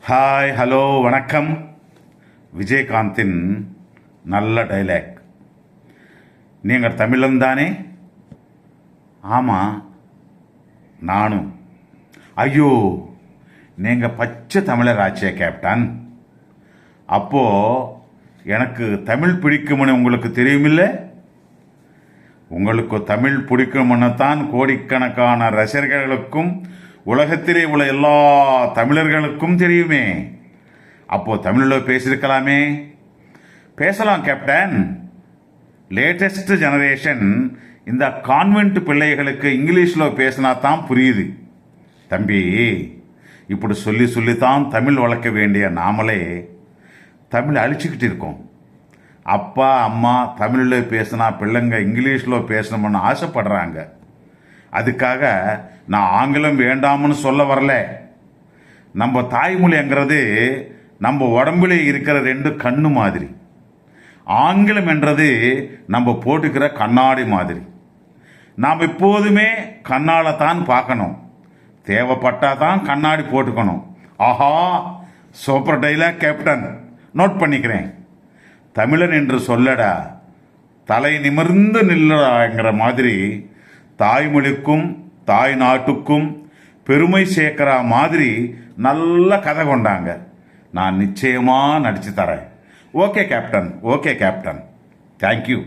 Hi, hello, வணக்கம். விஜயகாந்தின் நல்ல dialogue. நீங்கள் தமிழன் தானே? ஆமாம், நானும். ஐயோ, நீங்கள் பச்சை தமிழர் ஆச்சே கேப்டன். அப்போது எனக்கு தமிழ் பிடிக்கும்னு உங்களுக்கு தெரியுமில்ல? உங்களுக்கு தமிழ் பிடிக்கும்னு தான் கோடிக்கணக்கான ரசிகர்களுக்கும் உலகத்திலே உள்ள எல்லா தமிழர்களுக்கும் தெரியுமே. அப்போ தமிழில் பேசியிருக்கலாமே. பேசலாம் கேப்டன். லேட்டஸ்ட் ஜெனரேஷன் இந்த கான்வென்ட் பிள்ளைகளுக்கு இங்கிலீஷில் பேசினா தான் புரியுது. தம்பி, இப்படி சொல்லி சொல்லித்தான் தமிழ் வளர்க்க வேண்டிய நாமளே தமிழ் அழிச்சுக்கிட்டு இருக்கோம். அப்பா அம்மா தமிழில் பேசினா பிள்ளைங்க இங்கிலீஷில் பேசணும்னு ஆசைப்படுறாங்க. அதுக்காக நான் ஆங்கிலம் வேண்டாம்னு சொல்ல வரல. நம்ம தாய்மொழிங்கிறது நம்ம உடம்புல இருக்கிற ரெண்டு கண்ணு மாதிரி. ஆங்கிலம் என்றது நம்ம போட்டுக்கிற கண்ணாடி மாதிரி. நாம் எப்போதுமே கண்ணால் தான் பார்க்கணும். தேவைப்பட்டால் தான் கண்ணாடி போட்டுக்கணும். ஆஹா, சூப்பர் டைலாக் கேப்டன். நோட் பண்ணிக்கிறேன். தமிழன் என்று சொல்லடா, தலை நிமிர்ந்து நில்லடாங்கிற மாதிரி தாய்மொழிக்கும் தாய் நாட்டுக்கும் பெருமை சேர்க்கிற மாதிரி நல்ல கதை கொண்டாங்க. நான் நிச்சயமாக நடிச்சு தரேன். Okay captain, okay captain. Thank you.